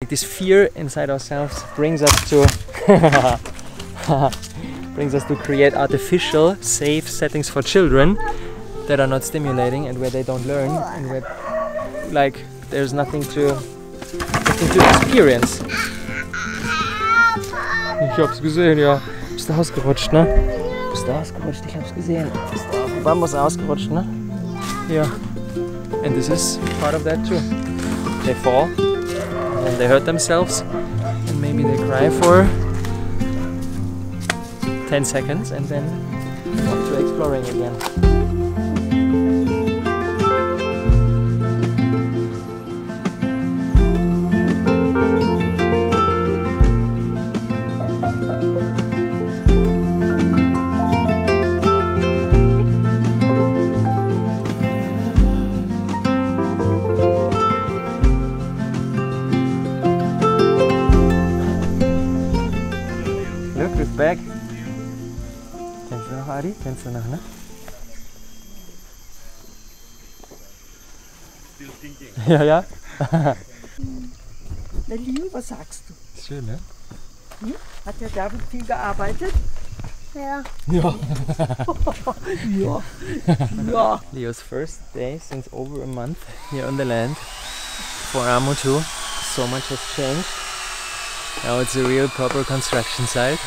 This fear inside ourselves brings us to create artificial, safe settings for children that are not stimulating and where they don't learn and where like there's nothing to experience. Ich hab's gesehen, ja. Bist du ausgerutscht, ne? Bist du ausgerutscht? Ich hab's gesehen. Bist du auf dem Bambus ausgerutscht, ne? Ja. And this is part of that too. They fall and they hurt themselves and maybe they cry for 10 seconds and then off to exploring again. Look, it's back. Kennst du noch, Adi? Kennst du noch, ne? Still thinking. Ja, ja. Na Leo, was sagst du? Schön, ne? Hm? Hat der David viel gearbeitet? Ja. Ja. Ja. Ja. Leo's first day since over a month here on the land for Amo too. So much has changed. Now it's a real proper construction site.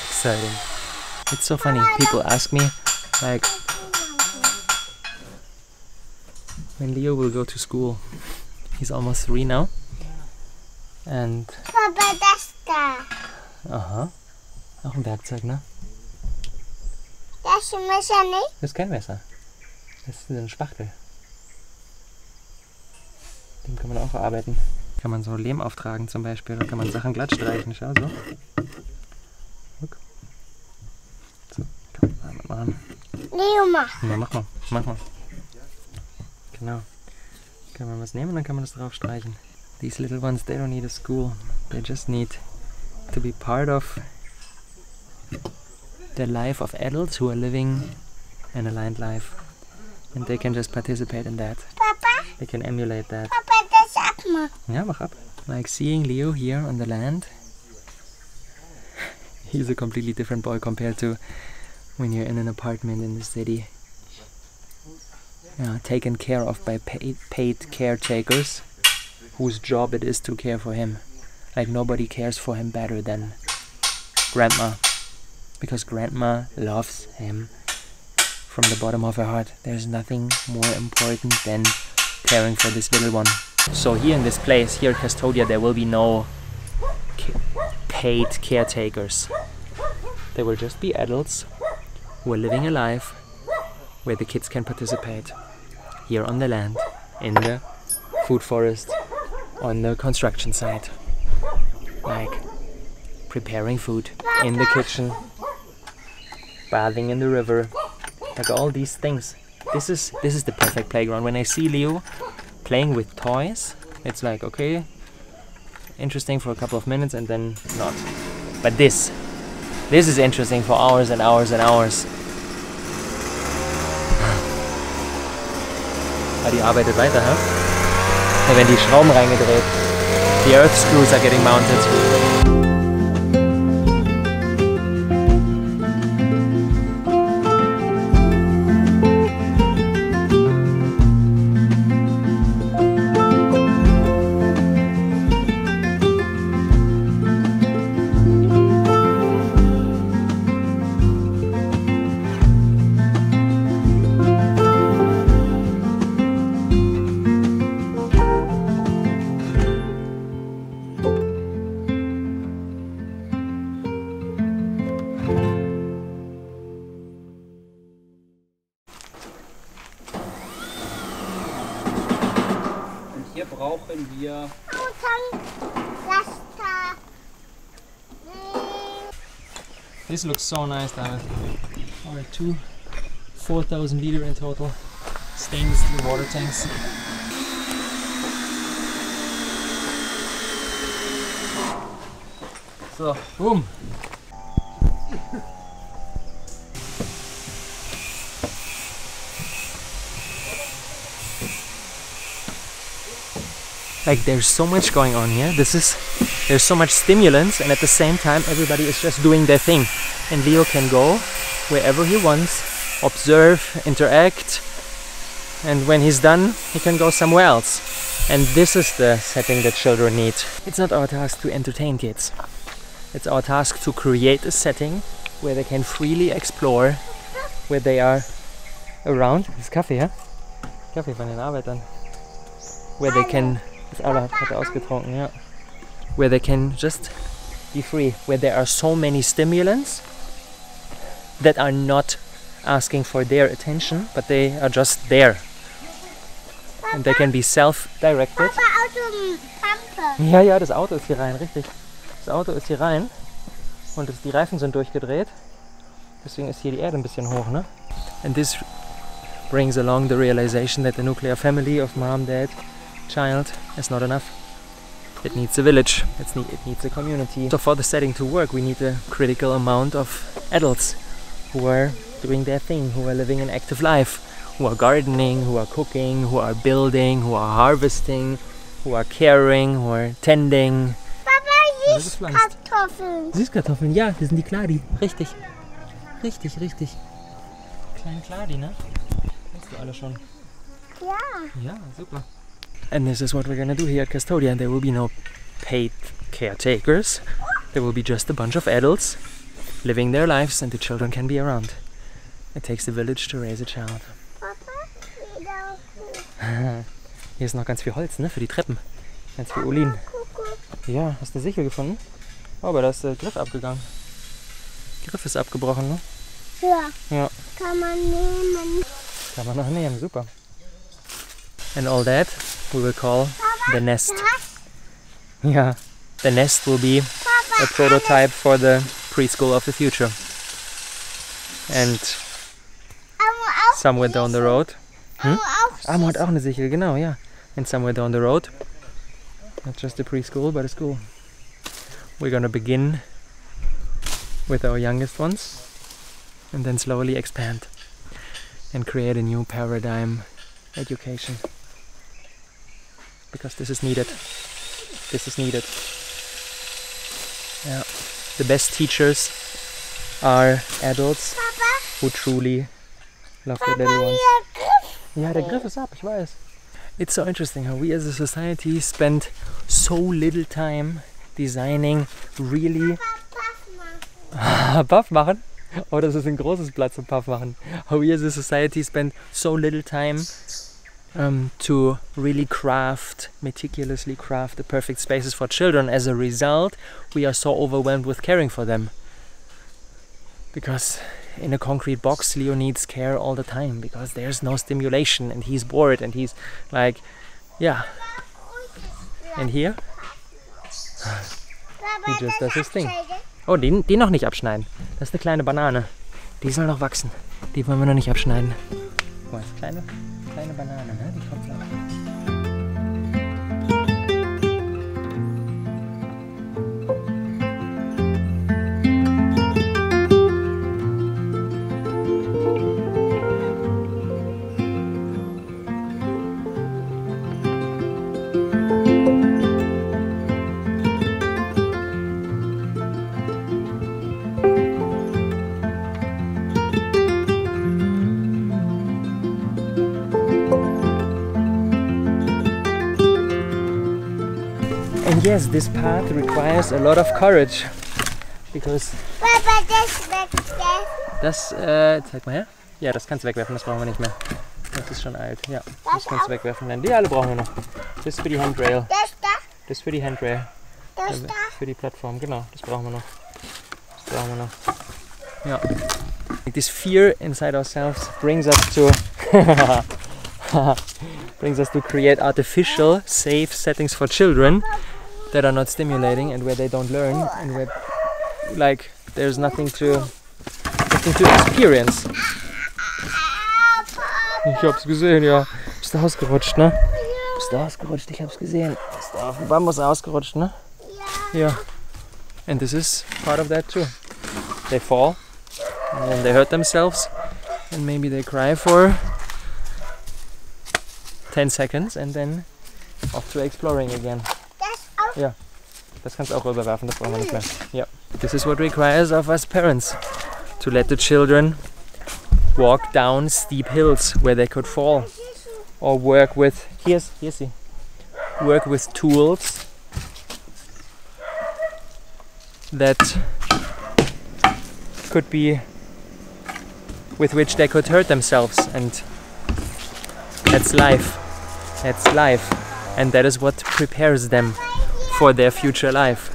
Exciting. It's so funny. People ask me like when Leo will go to school. He's almost 3 now. And Papa, das da. aha. Auch ein Werkzeug, ne? Das ist ein Messer nicht. Das ist kein Messer. Das ist ein Spachtel. Den kann man auch verarbeiten. Kann man so Lehm auftragen zum Beispiel. Dann kann man Sachen glatt streichen. Schau so. Guck. So, kann man damit machen. Leo, mach. Ja, mach mal. Mach mal. Genau. Kann man was nehmen und dann kann man das drauf streichen. These little ones, they don't need a school. They just need to be part of the life of adults who are living an aligned life. And they can just participate in that. Papa, They can emulate that. Papa, das abmachen. Ja, mach ab. Like seeing Leo here on the land. He's a completely different boy compared to when you're in an apartment in the city. Yeah, taken care of by paid caretakers whose job it is to care for him. Like nobody cares for him better than Grandma. Because Grandma loves him from the bottom of her heart. There's nothing more important than caring for this little one. So here in this place, here at Custodia, there will be no paid caretakers. There will just be adults who are living a life where the kids can participate. Here on the land, in the food forest, on the construction site. Like preparing food in the kitchen, bathing in the river, like all these things. This is the perfect playground. When I see Leo playing with toys, it's like, okay, interesting for a couple of minutes and then not. But this is interesting for hours and hours and hours. Aber die arbeitet weiter, hä? Da werden die Schrauben reingedreht. The earth screws are getting mounted. Hier brauchen wir This looks so nice, David. Alright, 4,000 liter in total stainless steel water tanks. So, boom! Like there's so much going on here. There's so much stimulants, and at the same time everybody is just doing their thing. And Leo can go wherever he wants, observe, interact, and when he's done, he can go somewhere else. And this is the setting that children need. It's not our task to entertain kids. It's our task to create a setting where they can freely explore, where they are around. Das ist Kaffee, ja? Kaffee von den Arbeitern. Where they can... Das Alle hat ausgetrunken, ja. Where they can just be free. Where there are so many stimulants that are not asking for their attention, but they are just there. And they can be self-directed. Papa, Auto, Pampe. Ja, ja, das Auto ist hier rein, richtig. Das Auto ist hier rein und die Reifen sind durchgedreht. Deswegen ist hier die Erde ein bisschen hoch, ne? And this brings along the realization that the nuclear family of mom, dad, child is not enough. It needs a village, it needs a community. So for the setting to work, we need a critical amount of adults who are doing their thing, who are living an active life, who are gardening, who are cooking, who are building, who are harvesting, who are caring, who are tending. Papa, Süßkartoffeln. Süßkartoffeln, ja, das sind die Kladi. Richtig. Richtig, richtig. Kleine Kladi, ne? Kennst du alle schon? Ja. Ja, super. And this is what we're gonna do here at Custodia. There will be no paid caretakers. There will be just a bunch of adults living their lives, and the children can be around. It takes a village to raise a child. Papa, wieder. Hier ist noch ganz viel Holz, ne? Für die Treppen. Ganz viel Urin. Kuckuck. Ja, hast du eine Sichel gefunden? Oh, aber da ist der Griff abgegangen. Griff ist abgebrochen, ne? Ja. Ja. Kann man nehmen. Kann man noch nehmen, super. And all that we will call the nest. Yeah, the nest will be a prototype for the preschool of the future. And somewhere down the road. Amo hat auch eine Sichel, genau, ja. And somewhere down the road, not just a preschool, but a school. We're gonna begin with our youngest ones and then slowly expand and create a new paradigm education. Because this is needed. This is needed. Yeah. The best teachers are adults who truly love their little ones. Ja, der Griff ist ab, ich weiß. It's so interesting how we as a society spend so little time designing really... Puff machen? Oh, das ist ein großes Blatt zum Puff machen. How we as a society spend so little time to really meticulously craft the perfect spaces for children. As a result, we are so overwhelmed with caring for them. Because in a concrete box, Leo needs care all the time because there's no stimulation and he's bored and he's like, yeah. And here, he just does his thing. Oh, die noch nicht abschneiden. Das ist eine kleine Banane. Die soll noch wachsen. Die wollen wir noch nicht abschneiden. Oh, das ist kleine Banane, ne? Die kommt noch. And yes, this path requires a lot of courage. Because... Papa, das wegwerfen. Das, zeig mal her. Ja, das kannst du wegwerfen, das brauchen wir nicht mehr. Das ist schon alt, ja. Das kannst du wegwerfen. Denn die alle brauchen wir noch. Das ist für die Handrail. Das da. Das ist für die Handrail. Das da. Für die Plattform, genau. Das brauchen wir noch. Das brauchen wir noch. Ja. This fear inside ourselves brings us to... brings us to create artificial, safe settings for children that are not stimulating and where they don't learn and where, like, there's nothing to experience. Ich hab's gesehen, ja. Bist du ausgerutscht, ne? Bist du ausgerutscht, ich hab's gesehen. Bist du auf dem Bambus ausgerutscht, ne? Ja. And this is part of that too. They fall and then they hurt themselves and maybe they cry for 10 seconds and then Off to exploring again. Das auch. Ja, das kannst du auch rüberwerfen, das brauchen wir nicht mehr. Ja. This is what requires of us parents. To let the children walk down steep hills where they could fall. Or work with, here's sie. Work with tools that could be, with which they could hurt themselves, and that's life. That's life. And that is what prepares them for their future life.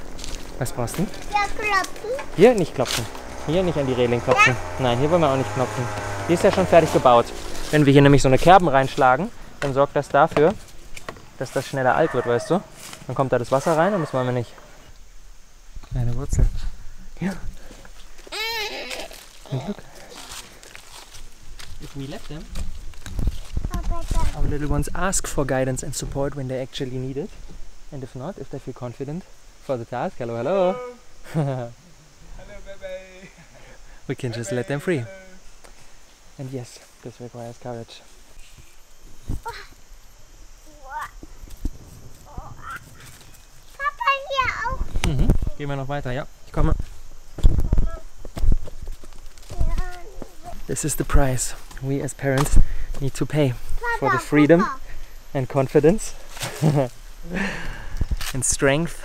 Was brauchst du? Ja, klopfen. Hier nicht klopfen. Hier nicht an die Reling klopfen. Nein, hier wollen wir auch nicht klopfen. Die ist ja schon fertig gebaut. Wenn wir hier nämlich so eine Kerben reinschlagen, dann sorgt das dafür, dass das schneller alt wird, weißt du? Dann kommt da das Wasser rein und das wollen wir nicht. Eine Wurzel. Ja. And look. If we let them, our little ones ask for guidance and support when they actually need it. And if not, if they feel confident for the task, hello, hello. Hello, baby. We can just let them free. And yes, this requires courage. Papa, hier auch. Mhm. Gehen wir noch weiter, ja. Ich komme. This is the price we as parents need to pay for the freedom and confidence and strength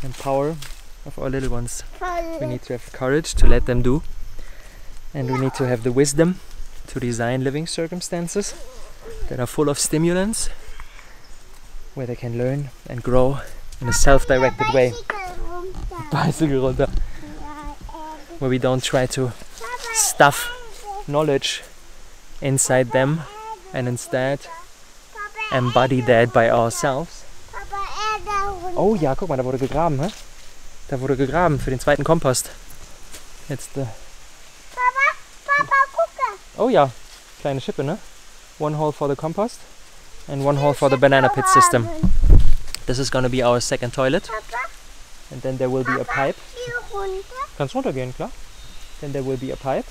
and power of our little ones. We need to have courage to let them do, and we need to have the wisdom to design living circumstances that are full of stimulants, where they can learn and grow in a self-directed way. Bicycle runter. Where we don't try to stuff knowledge inside them and instead embody that by ourselves. Papa, Erde. Oh ja, guck mal, da wurde gegraben, hä? Da wurde gegraben für den zweiten Kompost. Jetzt, Papa, gucke. oh ja, kleine Schippe, ne? One hole for the compost and one hole for the banana pit system. This is gonna be our second toilet. Papa, And then there will be a pipe. hier runter. Kannst runtergehen, klar. Then there will be a pipe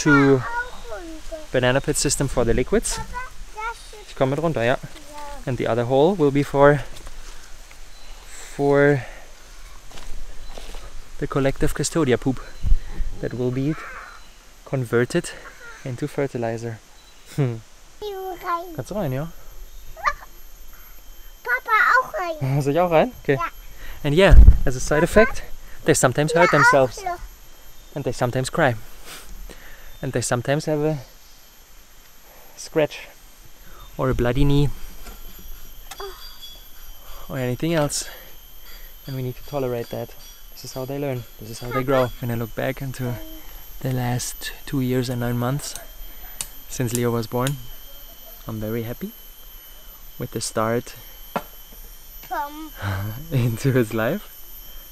to Auch runter. banana pit system for the liquids. Das ist Ich komme mit runter, ja. And the other hole will be for the collective custodia poop that will be converted into fertilizer. hier rein. Kannst du rein, ja? Papa, auch rein. Soll ich auch rein? Okay. Ja. And yeah, as a side effect, they sometimes hurt themselves. Auch noch. And they sometimes cry. And they sometimes have a scratch or a bloody knee or anything else. And we need to tolerate that. This is how they learn. This is how they grow. When I look back into the last 2 years and 9 months since Leo was born, I'm very happy with the start Vom into his life,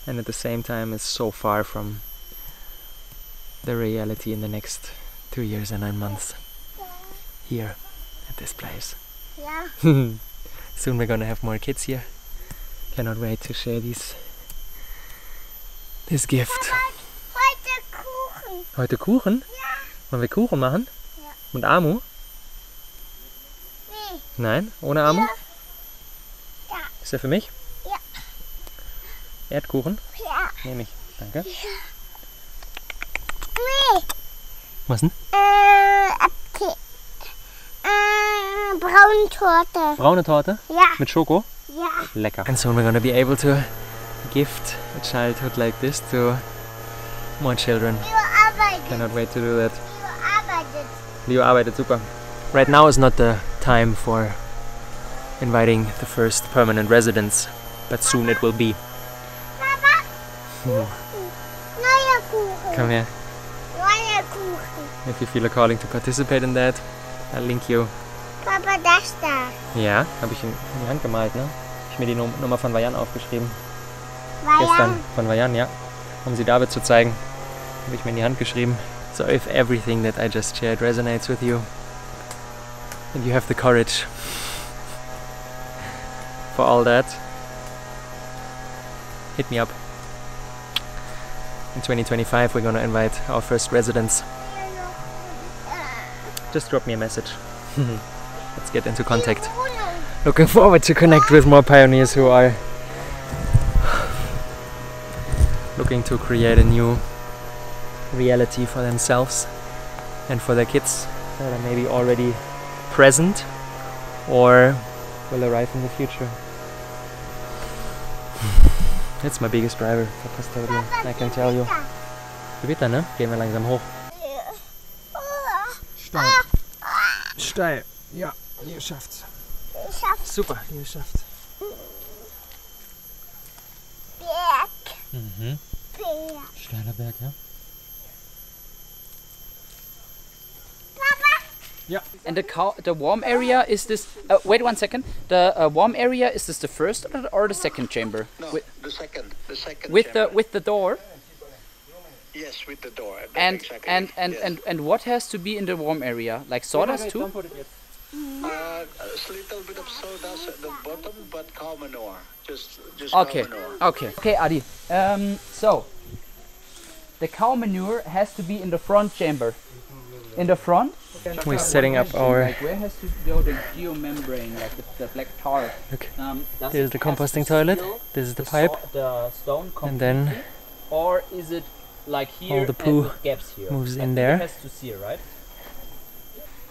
and at the same time it's so far from the reality in the next 2 years and 9 months here at this place. ja. Soon we're gonna have more kids here. Cannot wait to share this gift. Heute Kuchen. Heute Kuchen? Ja. Wollen wir Kuchen machen? Ja. Mit Amu? Nee. Nein? Ohne Amu? Ja. Ist der für mich? Ja. Erdkuchen? Ja. Nehme ich. Danke. Nee. Was denn? Okay. Braune Torte. Braune Torte? Ja. Mit Schoko? Ja. Lecker. And soon we're gonna be able to gift a childhood like this to more children. Leo arbeitet. Cannot wait to do that. Leo arbeitet. Leo arbeitet super. Right now is not the time for inviting the first permanent residents, but soon it will be. Papa. Neuer Kuchen. Come here. Neuer Kuchen. If you feel a calling to participate in that, I'll link you. Papa, das da. Ja, habe ich in die Hand gemalt, ne? Ich mir die Nummer von Vajan aufgeschrieben. Weil Gestern von Vajan, ja. Um sie David zu zeigen, habe ich mir in die Hand geschrieben. So if everything that I just shared resonates with you, and you have the courage for all that, hit me up. In 2025 we're gonna invite our first residents. Just drop me a message. Let's get into contact. Looking forward to connect with more pioneers who are looking to create a new reality for themselves and for their kids that are maybe already present or will arrive in the future. That's my biggest driver for Custodia, I can tell you. Gewitter, ne? Gehen wir langsam hoch. Steil. Steil. Ja, ihr schafft's. Super, ihr schafft's. Berg. Mhm. Berg. Steiler Berg, ja? Yeah. And the warm area is this. Wait 1 second. The warm area, is this the first or the second chamber? No, the second. The second. With chamber. the door. Yes, with the door. And exactly. and what has to be in the warm area? Like sawdust too? A little bit of sawdust at the bottom, but cow manure. Just Okay. cow manure. Okay, Adi. So the cow manure has to be in the front chamber. In the front. We're setting up our... Like where has to go the geomembrane, like the black tar? Look, Does this is it the has to composting toilet, seal this is the pipe, the stone and then completely? Or is it like here all the and poo with gaps here? moves Like in it there. has to seal, right?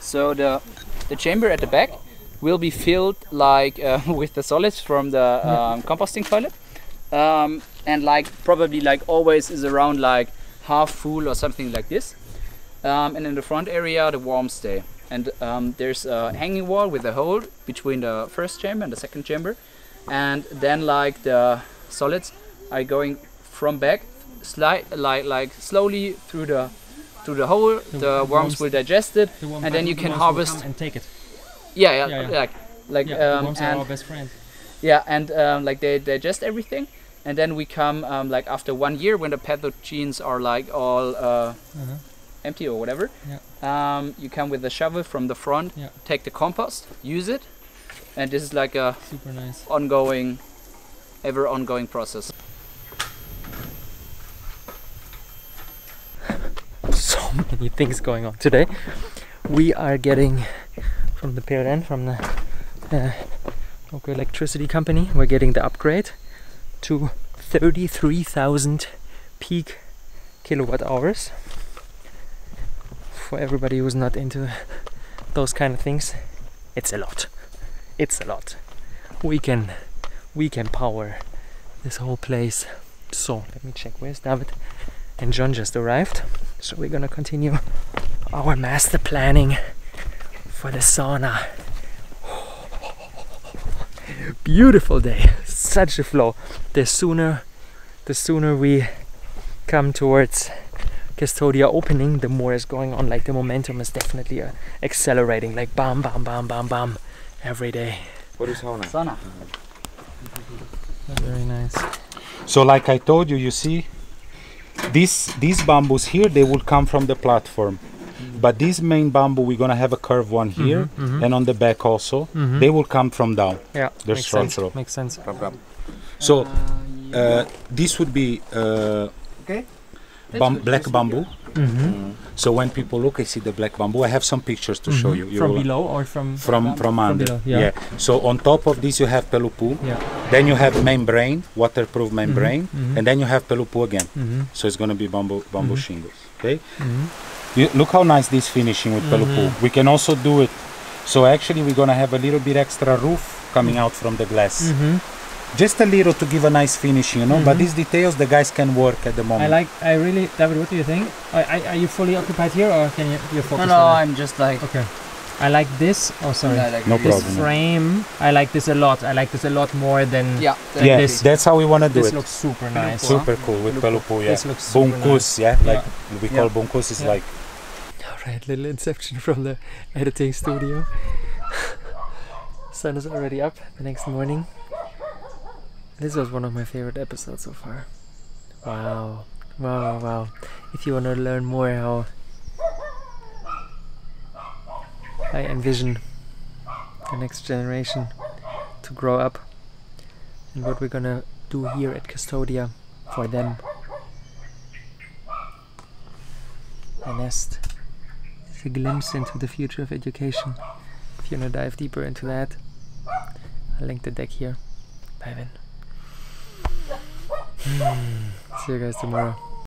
So the chamber at the back will be filled like with the solids from the composting toilet, and like probably like always is around like half full or something like this. And in the front area the worms stay. And there's a hanging wall with a hole between the first chamber and the second chamber, and then like the solids are going from back like slowly through the hole. The worms will digest it, and then you can harvest and take it. yeah, Yeah. like the worms are and our best friend. yeah, and like they digest everything, and then we come like after 1 year when the pathogens are like all empty or whatever. Yeah. You come with a shovel from the front, Yeah. take the compost, use it, and this is like a Super nice. ever ongoing process. So many things going on today. We are getting from the PLN, from the local electricity company, we're getting the upgrade to 33,000 peak kilowatt hours. For everybody who's not into those kind of things, it's a lot. It's a lot. We can power this whole place. So let me check, where's David? And John just arrived. So we're gonna continue our master planning for the sauna. Beautiful day, such a flow. The sooner we come towards Custodia opening, the more is going on. Like the momentum is definitely accelerating. Like bam, bam, bam, bam, bam, every day. What is sauna? Sauna. Very nice. So like I told you, you see, these bamboos here, they will come from the platform. But this main bamboo, we're gonna have a curved one here, and on the back also. They will come from down. Yeah, They're makes sense. structural. Makes sense. So this would be Okay. black bamboo. So when people look, I see the black bamboo. I have some pictures to show you. From below or from under. below, yeah. So on top of this you have pelupu. Yeah. Then you have membrane, waterproof membrane, and then you have pelupu again. So it's gonna be bamboo shingles. Okay. Look how nice this finishing with pelupu. We can also do it. So actually we're gonna have a little bit extra roof coming out from the glass. Just a little to give a nice finishing, you know. But these details the guys can work at the moment. I really, David, what do you think? Are you fully occupied here, or can you focus? No, on it? I'm just like. Okay. I like this. Oh, sorry. I like No this. problem. Frame. I like this a lot. I like this a lot more than. Yeah. Yes, this. that's how we wanna do This it. looks super nice. Super cool with pelupu, yeah. This looks super Bunkus, yeah. Like we call bunkus is Yeah. like. Alright, little inception from the editing studio. Sun is already up the next morning. This was one of my favorite episodes so far. Wow. Wow, wow. If you want to learn more how I envision the next generation to grow up and what we're gonna do here at Custodia for them. The nest is a glimpse into the future of education. If you want to dive deeper into that, I'll link the deck here. Bye then. See you guys tomorrow.